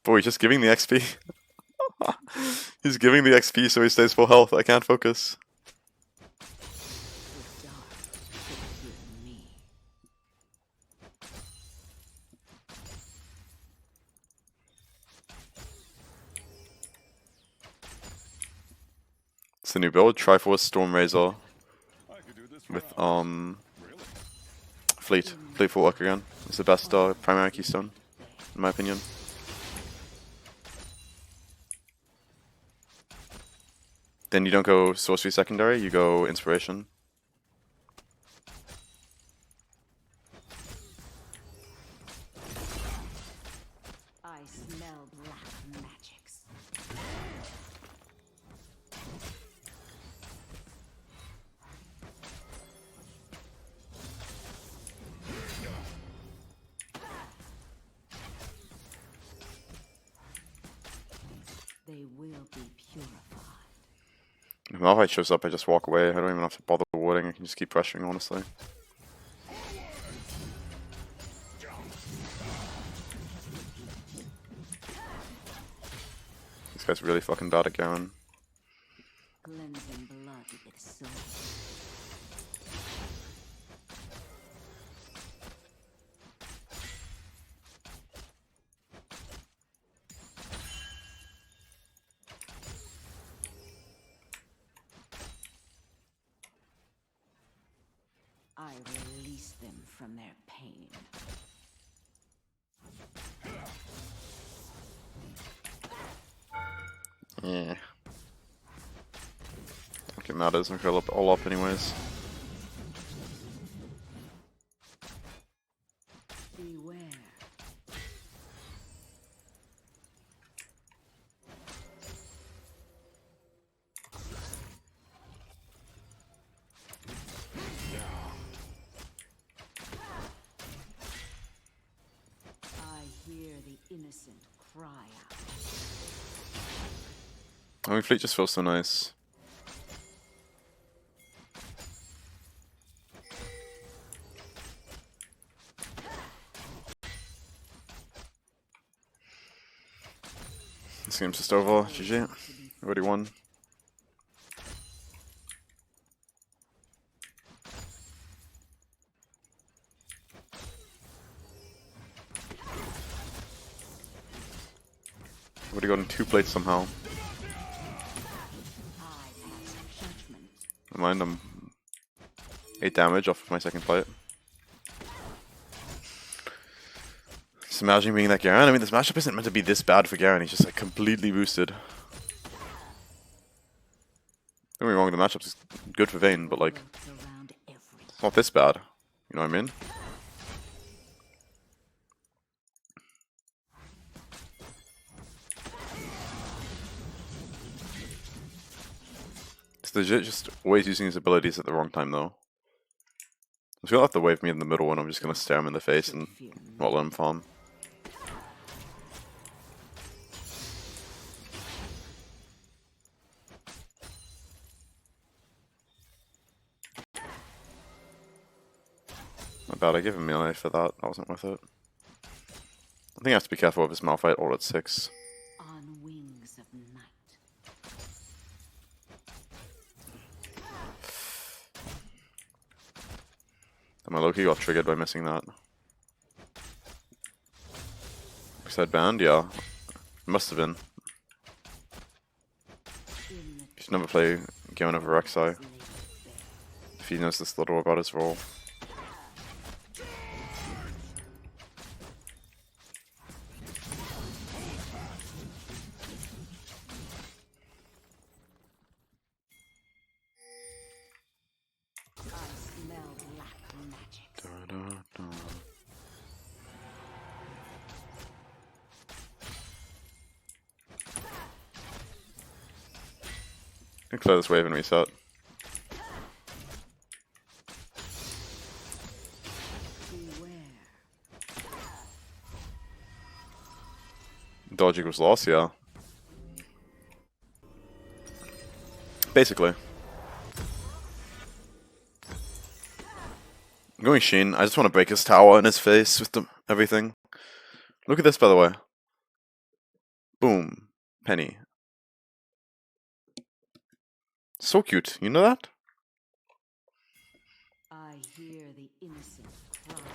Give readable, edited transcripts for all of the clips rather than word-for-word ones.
Boy, he's just giving the XP. He's giving the XP so he stays full health. I can't focus. It's the new build, Triforce Storm Razor with Fleet Footwork again. It's the best primary keystone, in my opinion. Then you don't go Sorcery Secondary, you go Inspiration. I smell black magics. They will be purified. If Malphite shows up, I just walk away. I don't even have to bother warding. I can just keep pressuring, honestly. This guy's really fucking bad at Garen. Cleansing blood with soul. I release them from their pain. Yeah. Okay, matters. I'm gonna fill all up anyways. Beware. I hear the innocent cry out. I mean, Fleet just feels so nice. This game's just over. GG. Already won. Already gotten 2 plates somehow. Never mind, I'm 8 damage off of my second plate. Just imagine being that Garen. I mean, this matchup isn't meant to be this bad for Garen. He's just like completely boosted. Don't get me wrong, the matchup's good for Vayne, but like, it's not this bad. You know what I mean? It's legit just always using his abilities at the wrong time though. He's gonna have to wave me in the middle and I'm just gonna stare him in the face and not let him farm. Not bad, I give him melee for that. That wasn't worth it. I think I have to be careful of his Malphite all at 6. On wings of night. And my Loki got triggered by missing that. Said banned? Yeah. Must have been. You should never play Garen over Rek'Sai if he knows this little about his role. I can clear this wave and reset. Dodge equals loss, yeah. Basically. I'm going Sheen. I just want to break his tower in his face with everything. Look at this, by the way. Boom. Penny. So cute. You know that? I hear the innocent cry out.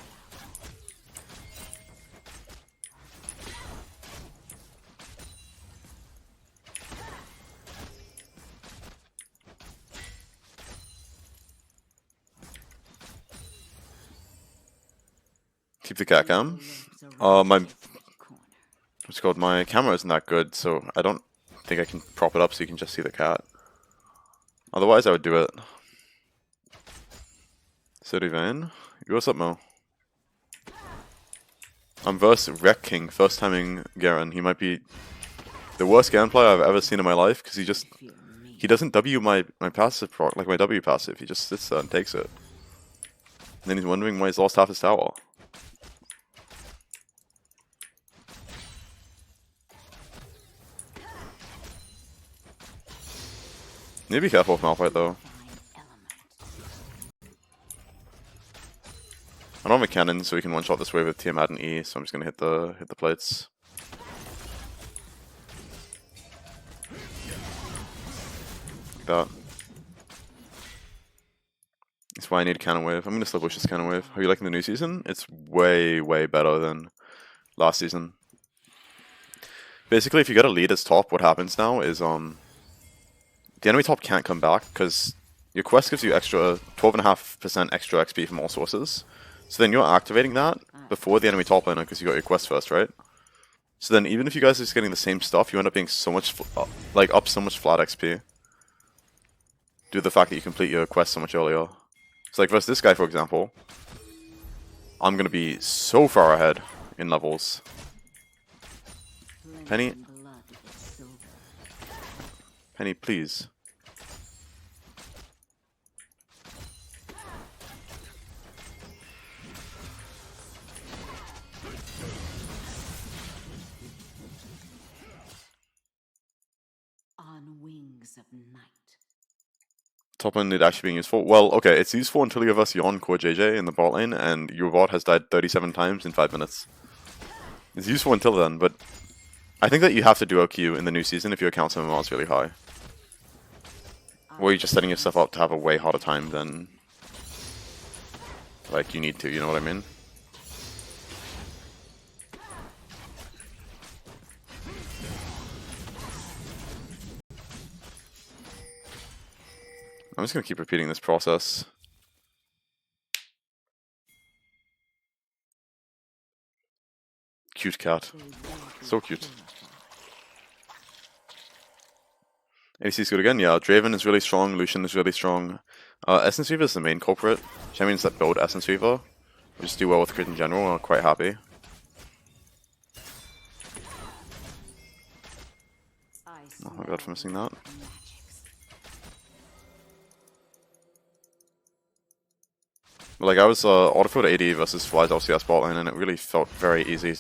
Keep the cat cam. What's it called? My camera isn't that good, so I don't think I can prop it up so you can just see the cat. Otherwise, I would do it. City Vayne. What's up, Mo? I'm Wreck King, first timing Garen. He might be the worst Garen player I've ever seen in my life because he doesn't W my passive proc, like my W passive. He just sits there and takes it. And then he's wondering why he's lost half his tower. Need to be careful with Malphite though. I don't have a cannon, so we can one-shot this wave with Tiamat and E, so I'm just gonna hit the plates. Like that. That's why I need a cannon wave. I'm gonna slow push this cannon wave. Are you liking the new season? It's way, way better than last season. Basically, if you get a lead as top, what happens now is the enemy top can't come back because your quest gives you extra 12.5% extra XP from all sources. So then you're activating that before the enemy top laner because you got your quest first, right? So then even if you guys are just getting the same stuff, you end up being so much up so much flat XP due to the fact that you complete your quest so much earlier. So like versus this guy, for example, I'm gonna be so far ahead in levels. Penny, please. On wings of night. Top lane lead actually being useful. Well, okay, it's useful until you have us Yone core JJ in the bot lane, and your bot has died 37 times in 5 minutes. It's useful until then, but I think that you have to duo Q in the new season if your account MMR is really high. Or you're just setting yourself up to have a way harder time than like you need to, you know what I mean? I'm just gonna keep repeating this process. Cute cat. So cute. ADC's good again, yeah. Draven is really strong, Lucian is really strong. Essence Weaver is the main culprit. Champions that build Essence Weaver just do well with crit in general and are quite happy. Oh my god for missing that. Like I was autofilled AD versus Fly's LCS bot lane and it really felt very easy.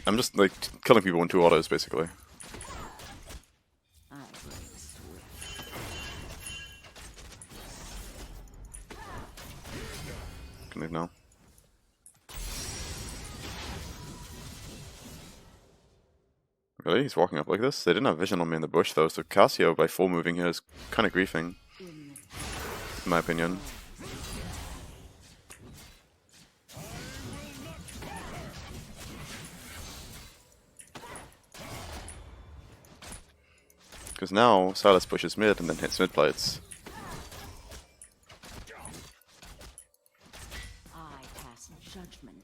I'm just like killing people in 2 autos basically. Can leave now. Really? He's walking up like this? They didn't have vision on me in the bush though, so Cassio by full moving here is kind of griefing. In my opinion. Because now Silas pushes mid and then hits mid plates. I pass judgment.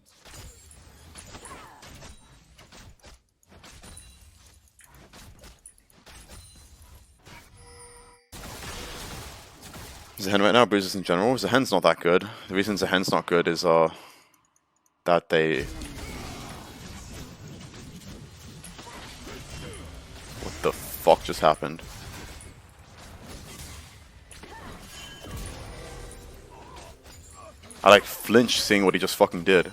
Zehen right now, bruises in general. Zehen's not that good. The reason Zehen's not good is that they... What the fuck just happened? I like flinched seeing what he just fucking did.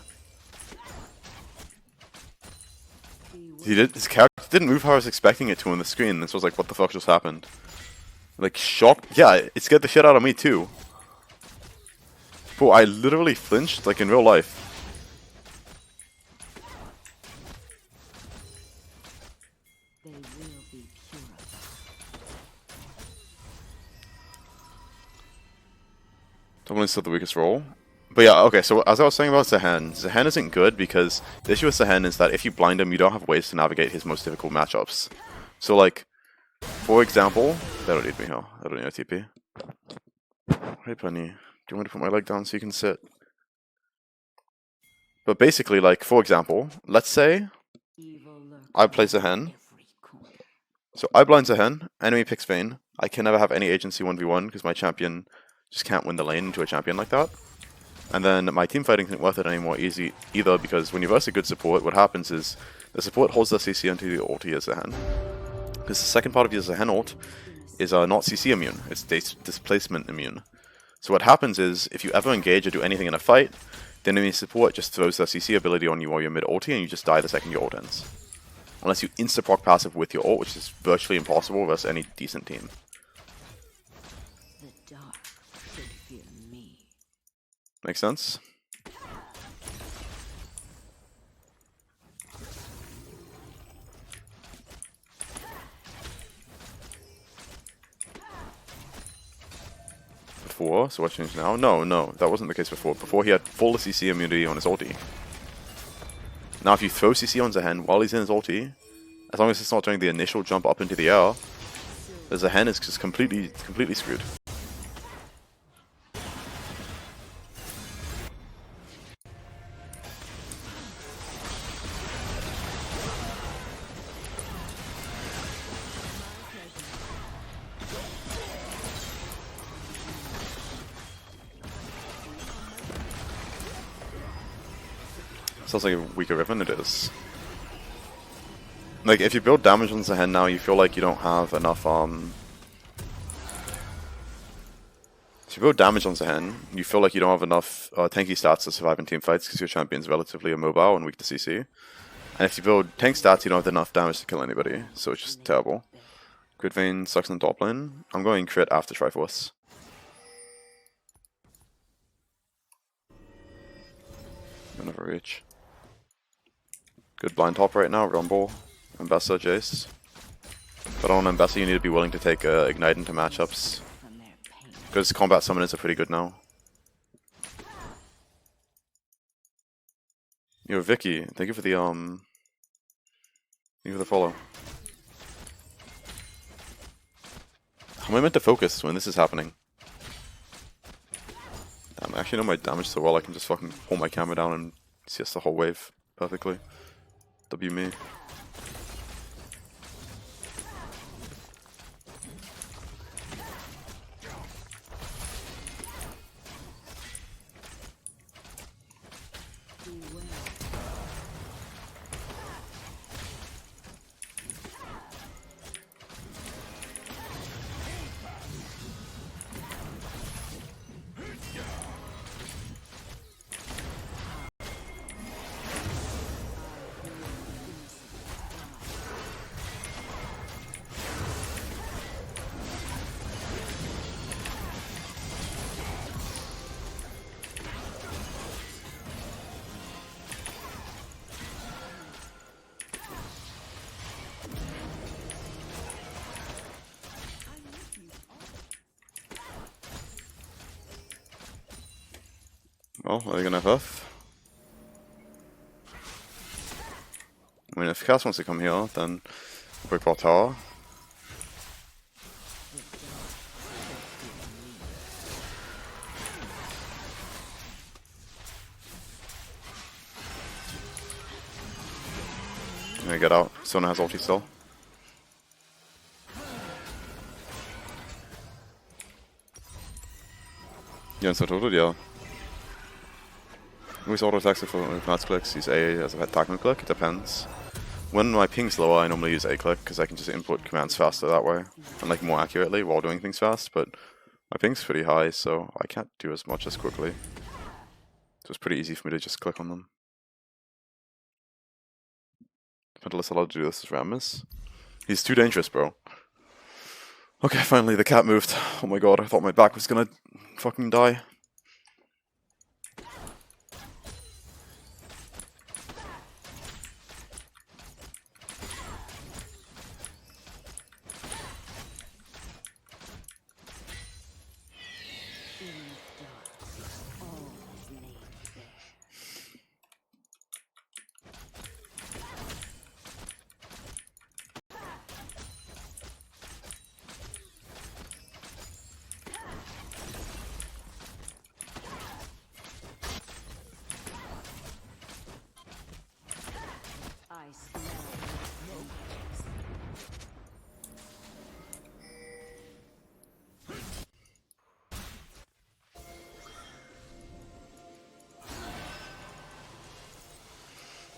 His character didn't move how I was expecting it to on the screen. This was like, what the fuck just happened? Like, shocked. Yeah, it scared the shit out of me too. Bro, I literally flinched, like in real life. Goblins still the weakest role. But yeah, okay, so as I was saying about Zehen, Zehen isn't good because the issue with Zehen is that if you blind him, you don't have ways to navigate his most difficult matchups. So like, for example, they don't need me here. I don't need a TP. Hey Penny, do you want me to put my leg down so you can sit? But basically, like, for example, let's say I play Zehen. So I blind Zehen, enemy picks Vayne. I can never have any agency 1v1 because my champion just can't win the lane into a champion like that. And then my team fighting isn't worth it anymore either because when you verse a good support, what happens is the support holds their CC until the ulti is Zehen. Because the second part of your Zehen ult is not CC immune, it's displacement immune. So what happens is, if you ever engage or do anything in a fight, the enemy support just throws their CC ability on you while you're mid-ulti and you just die the second your ult ends. Unless you insta-proc passive with your ult, which is virtually impossible versus any decent team. The dark should fear me. Make sense? Before, so what changed now? No, that wasn't the case before. Before he had full CC immunity on his ulti. Now if you throw CC on Zehen while he's in his ulti, as long as it's not doing the initial jump up into the air, the Zehen is just completely screwed. Sounds like a weaker Riven, it is. Like, if you build damage on Zehen now, you feel like you don't have enough, if you build damage on Zehen, you feel like you don't have enough tanky stats to survive in team fights because your champion's relatively immobile and weak to CC. And if you build tank stats, you don't have enough damage to kill anybody, so it's just terrible. Good Vayne sucks in the top lane. I'm going crit after Triforce. I'll never reach. Good blind top right now, Rumble, Mbessa, Jace. But on Mbessa you need to be willing to take Ignite into matchups. Because combat summoners are pretty good now. Yo, Vicky, thank you for the follow. How am I meant to focus when this is happening? Damn, I actually know my damage so well I can just fucking hold my camera down and CS the whole wave perfectly. W me. Well, are they gonna huff? I mean, if Cass wants to come here, then break bot tower. I'm gonna get out. Sona has ulti still. Yone's not ulted, yeah. He's auto attacks with mouse clicks, use A as a attack move click, it depends. When my ping's lower, I normally use A click because I can just input commands faster that way and like more accurately while doing things fast, but my ping's pretty high, so I can't do as much as quickly. So it's pretty easy for me to just click on them. Pentalist allowed to do this as Rammus. He's too dangerous, bro. Okay, finally the cat moved. Oh my god, I thought my back was gonna fucking die.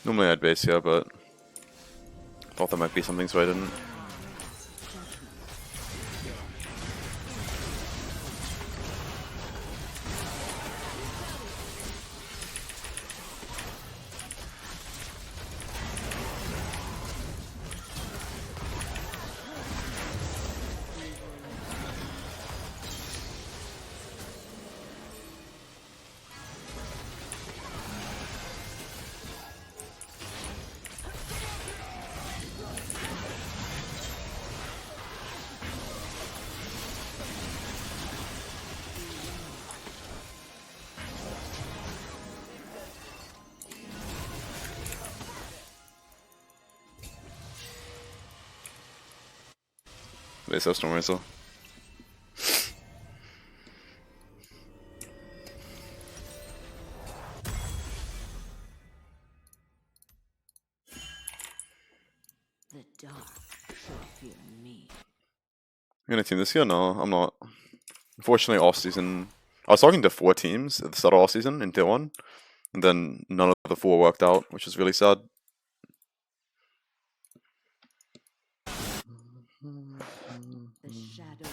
Normally I'd base here, but thought there might be something, so I didn't. Base up Storm Razor. The dark should fear me. I'm gonna team this year? No, I'm not. Unfortunately, off season, I was talking to 4 teams at the start of off season in Tier 1, and then none of the 4 worked out, which is really sad. The shadows.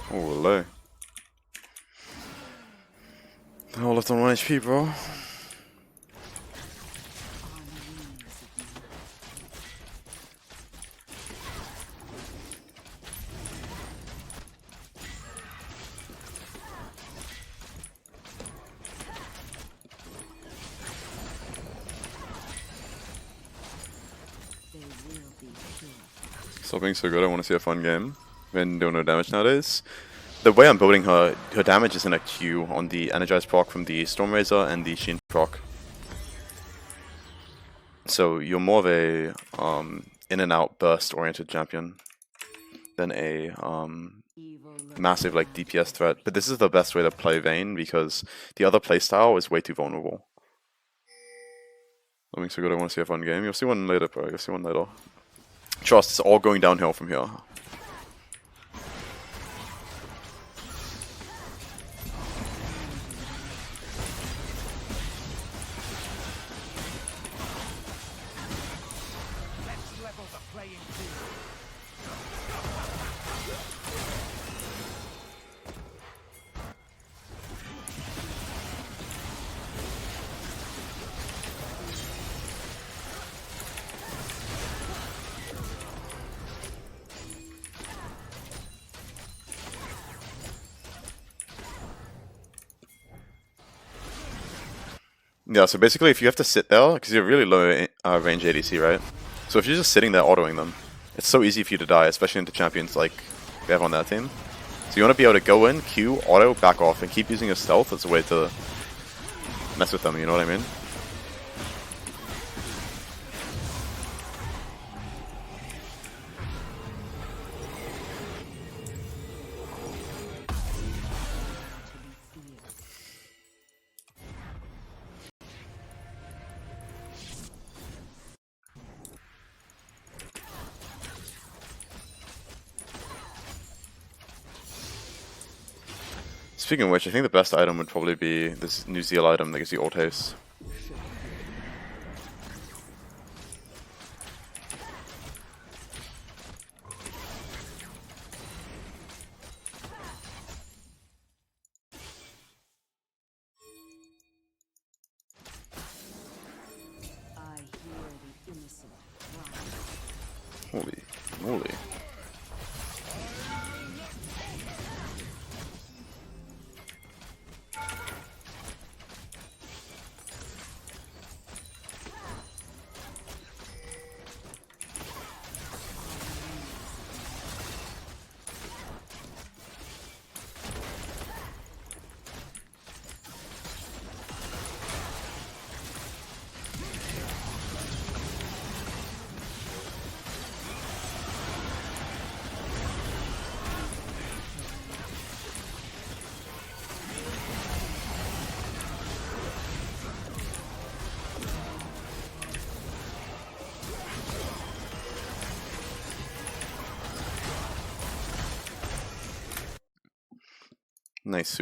Oh, low. They're all left on 1 HP, bro. Stop being so good, I want to see a fun game. Vayne doing no damage nowadays. The way I'm building her damage is in a Q on the Energized proc from the Storm Razor and the Sheen proc. So you're more of a in and out burst oriented champion than a massive like DPS threat. But this is the best way to play Vayne because the other playstyle is way too vulnerable. Looking so good, I want to see a fun game. You'll see one later, bro. You'll see one later. Trust, it's all going downhill from here. Yeah, so basically if you have to sit there, because you're really low range ADC, right? So if you're just sitting there autoing them, it's so easy for you to die, especially into champions like we have on that team. So you want to be able to go in, Q, auto, back off, and keep using your stealth as a way to mess with them, you know what I mean? Speaking of which, I think the best item would probably be this new Zeal item that gives you ult haste. Holy moly. Nice.